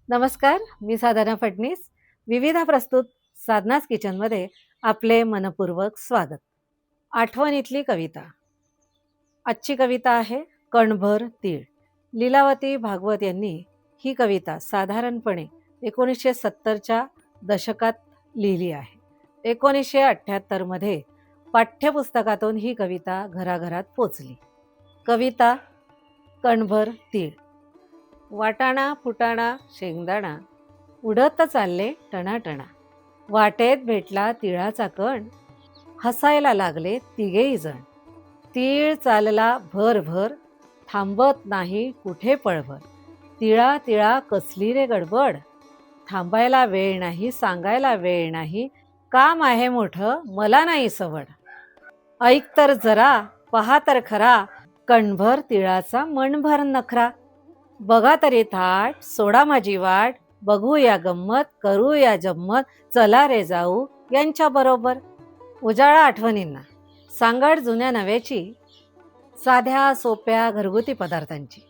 नमस्कार, मी साधना फडणीस. विविधा प्रस्तुत साधनाच किचनमध्ये आपले मनपूर्वक स्वागत. आठवणीतली कविता. आजची कविता आहे कणभर तीळ. लीलावती भागवत यांनी ही कविता साधारणपणे 1970च्या दशकात लिहिली आहे. 1978 मध्ये पाठ्यपुस्तकातून ही कविता घराघरात पोचली. कविता कणभर तीळ. वाटाणा फुटाणा शेंगदाणा उडत चालले टणाटणा. वाटेत भेटला तिळाचा कण, हसायला लागले तिघेही जण. तीळ चालला भर भर, थांबत नाही कुठे पळभर. तिळा तिळा कसली रे गडबड, थांबायला वेळ नाही सांगायला वेळ नाही. काम आहे मोठं मला नाही सवड. ऐक तर जरा पहा तर खरा, कणभर तिळाचा मनभर नखरा. बघा तरी थाट सोडा माझी वाट, बघूया गंमत करूया जम्मत. चला रे जाऊ यांच्या बरोबर. उजाळा आठवणींना, सांगड जुन्या नव्याची, साध्या सोप्या घरगुती पदार्थांची.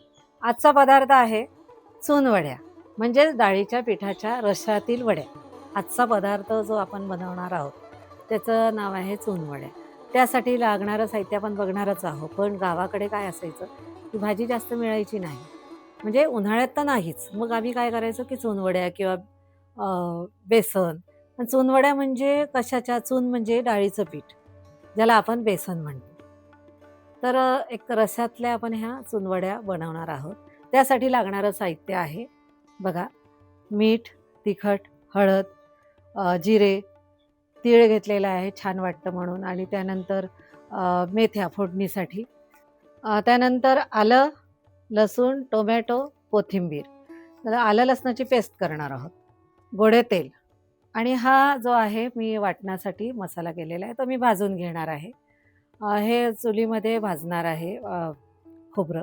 आजचा पदार्थ आहे चुनवड्या, म्हणजेच डाळीच्या पिठाच्या रशातील वड्या. आजचा पदार्थ जो आपण बनवणार आहोत त्याचं नाव आहे चुनवड्या. त्यासाठी लागणारं साहित्य आपण बघणारच आहोत. पण गावाकडे काय असायचं की भाजी जास्त मिळायची नाही, म्हणजे उन्हाळ्यात तर नाहीच. मग आम्ही काय करायचो की चुनवड्या किंवा बेसन. चुनवड्या म्हणजे कशाच्या? चून म्हणजे डाळीचं पीठ, ज्याला आपण बेसन म्हणतो. तर एक रश्यातल्या आपण ह्या चुनवड्या बनवणार आहोत. त्यासाठी लागणारं साहित्य आहे बघा, मीठ, तिखट, हळद, जिरे, तीळ घेतलेला आहे छान वाटतं म्हणून, आणि त्यानंतर मेथ्या फोडणीसाठी. त्यानंतर आलं, लसूण, टोमॅटो, कोथिंबीर. तर आलं लसणाची पेस्ट करणार आहोत. गोडे तेल, आणि हा जो आहे मी वाटण्यासाठी मसाला केलेला आहे तो मी भाजून घेणार आहे. हे चुलीमध्ये भाजणार आहे खोबरं.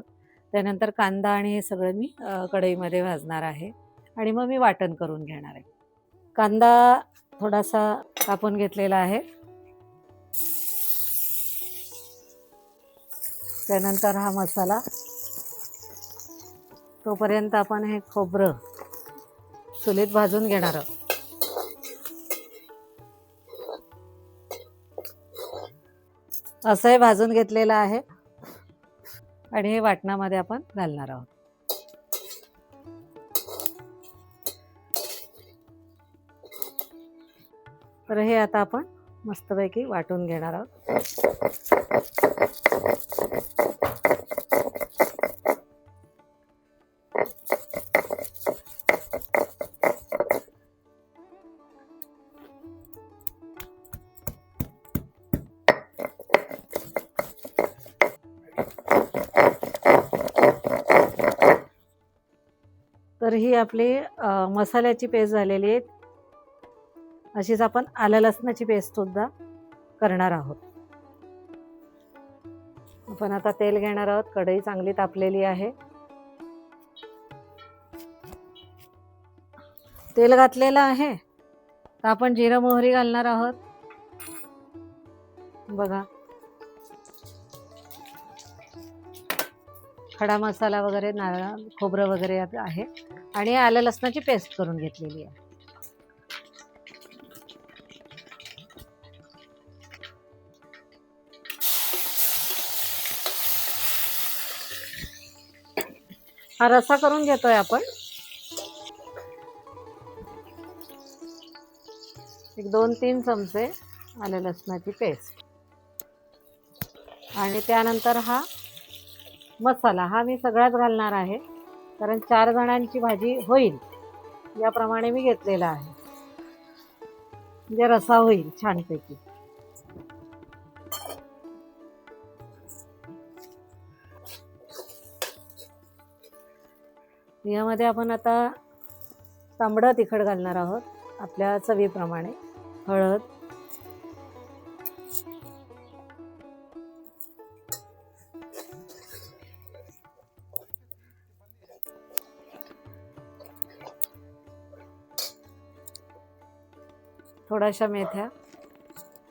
त्यानंतर कांदा आणि हे सगळं मी कढईमध्ये भाजणार आहे, आणि मग मी वाटण करून घेणार आहे. कांदा थोडासा कापून घेतलेला आहे. त्यानंतर हा मसाला, तोपर्यंत आपण हे खोबरं चुलीत भाजून घेणार आहोत. असं हे भाजून घेतलेलं आहे, आणि हे वाटणामध्ये आपण घालणार आहोत. तर हे आता आपण मस्तपैकी वाटून घेणार आहोत. तर ही आपली मसाल्याची पेस्ट झालेली आहे. अशीच आपण आलं लसणाची पेस्ट सुद्धा करणार आहोत. आपण आता तेल घेणार आहोत. कढई चांगली तापलेली आहे. तेल घातलेलं आहे, तर आपण जिरं मोहरी घालणार आहोत. बघा, खडा मसाला वगैरे, नारळ खोबरं वगैरे आहे, आणि आलं लसणाची पेस्ट करून घेतलेली आहे. हा रस्सा करून घेतोय आपण. एक 2-3 चमचे आलं लसणाची पेस्ट, आणि त्यानंतर हा मसाला हा मी सगळाच घालणार आहे, कारण 4 जणांची भाजी होईल याप्रमाणे मी घेतलेला आहे, म्हणजे रस्सा होईल छानपैकी. यामध्ये आपण आता तांबडं तिखट घालणार आहोत आपल्या चवीप्रमाणे. हळद, थोड्याशा मेथ्या.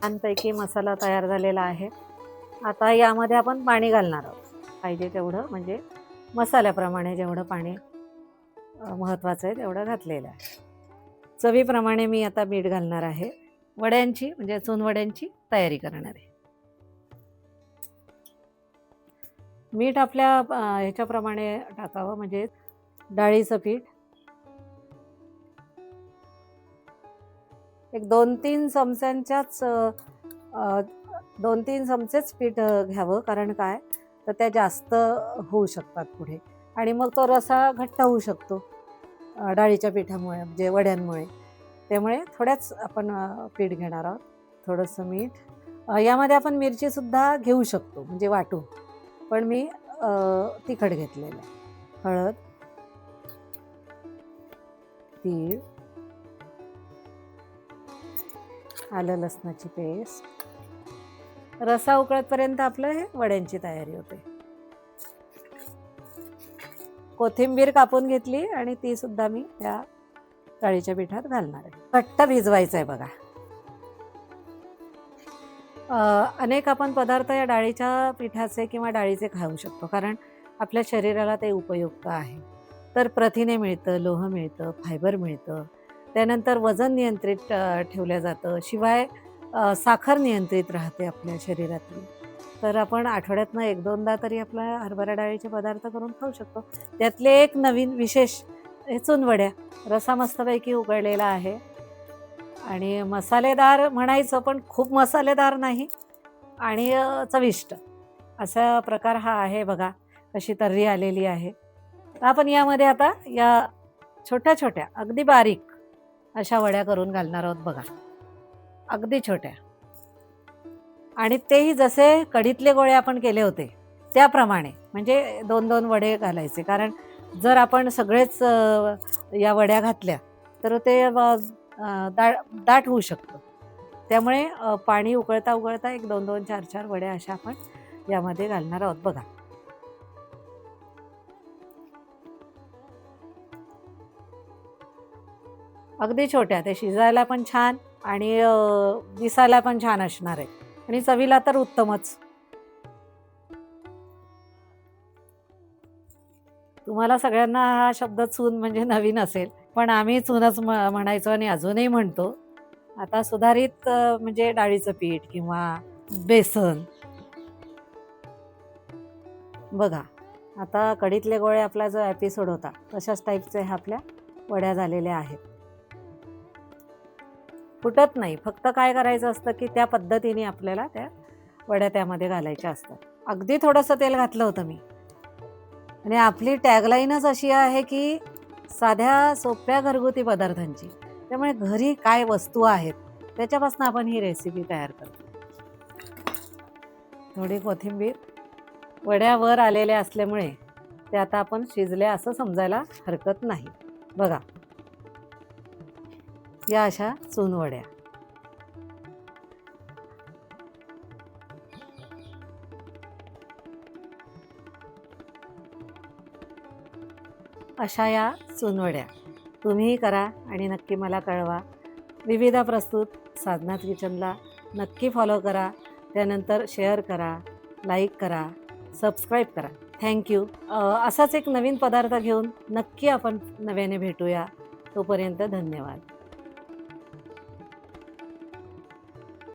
छानपैकी मसाला तयार झालेला आहे. आता यामध्ये आपण पाणी घालणार आहोत पाहिजे तेवढं, म्हणजे मसाल्याप्रमाणे जेवढं पाणी महत्त्वाचं आहे तेवढं घातलेलं आहे. चवीप्रमाणे मी आता मीठ घालणार आहे. वड्यांची म्हणजे चुनवड्यांची तयारी करणार आहे. मीठ आपल्या ह्याच्याप्रमाणे टाकावं, म्हणजे डाळीचं पीठ एक 2-3 चमच्यांच्याच 2-3 चमचेच पीठ घ्यावं, कारण काय तर त्या जास्त होऊ शकतात पुढे आणि मग तो रसा घट्ट होऊ शकतो डाळीच्या पिठामुळे, म्हणजे वड्यांमुळे. त्यामुळे थोड्याच आपण पीठ घेणार आहोत. थोडंसं मीठ, यामध्ये आपण मिरचीसुद्धा घेऊ शकतो म्हणजे वाटून, पण मी तिखट घेतलेलं आहे. हळद, तीळ, आलं लसणाची पेस्ट. रसा उकळतपर्यंत आपलं हे वड्यांची तयारी होते. कोथिंबीर कापून घेतली आणि ती सुद्धा मी त्या डाळीच्या पिठात घालणार आहे. घट्ट भिजवायचं आहे बघा. अनेक आपण पदार्थ या डाळीच्या पिठाचे किंवा डाळीचे खाऊ शकतो, कारण आपल्या शरीराला ते उपयुक्त आहे. तर प्रथिने मिळतं, लोह मिळतं, फायबर मिळतं. त्यानंतर वजन नियंत्रित ठेवलं जातं. शिवाय साखर नियंत्रित राहते आपल्या शरीरातली. तर आपण आठवड्यातनं 1-2दा तरी आपला हरभरा डाळीचे पदार्थ करून खाऊ शकतो. त्यातले एक नवीन विशेष हे चुनवड्या. रसा मस्तपैकी उकळलेला आहे आणि मसालेदार म्हणायचं, पण खूप मसालेदार नाही आणि चविष्ट असा प्रकार हा आहे. बघा कशी तर्री आलेली आहे. तर आपण यामध्ये आता या छोट्या छोट्या अगदी बारीक अशा वड्या करून घालणार आहोत बघा, अगदी छोट्या. आणि तेही जसे कढीतले गोळे आपण केले होते त्याप्रमाणे, म्हणजे 2-2 वडे घालायचे, कारण जर आपण सगळेच या वड्या घातल्या तर ते दाट होऊ शकतं. त्यामुळे पाणी उकळता उकळता एक 2-2, 4-4 वड्या अशा आपण यामध्ये घालणार आहोत बघा. अगदी छोट्या, ते शिजायला पण छान आणि दिसायला पण छान असणार आहे आणि चवीला तर उत्तमच. तुम्हाला सगळ्यांना हा शब्द चून म्हणजे नवीन असेल, पण आम्ही चूनच म्हणायचो आणि अजूनही म्हणतो. आता सुधारित म्हणजे डाळीचं पीठ किंवा बेसन. बघा आता कढीतले गोळे आपला जो एपिसोड होता तशाच टाईपचे ह्या आपल्या वड्या झालेल्या आहेत. फुटत नाही, फक्त काय करायचं असतं की त्या पद्धतीने आपल्याला त्या वड्या त्यामध्ये घालायच्या असतात. अगदी थोडंसं तेल घातलं होतं मी. आणि आपली टॅगलाईनच अशी आहे की साध्या सोप्या घरगुती पदार्थांची. त्यामुळे घरी काय वस्तू आहेत त्याच्यापासून आपण ही रेसिपी तयार करतो. थोडी कोथिंबीर. वड्या वर आलेल्या असल्यामुळे ते आता आपण शिजल्या असं समजायला हरकत नाही. बघा या अशा चुनवड्या. अशा या चुनवड्या तुम्हीही करा आणि नक्की मला कळवा. विविधा प्रस्तुत साधना किचनला नक्की फॉलो करा. त्यानंतर शेअर करा, लाईक करा, सबस्क्राईब करा. थँक्यू. असाच एक नवीन पदार्थ घेऊन नक्की आपण नव्याने भेटूया. तोपर्यंत धन्यवाद.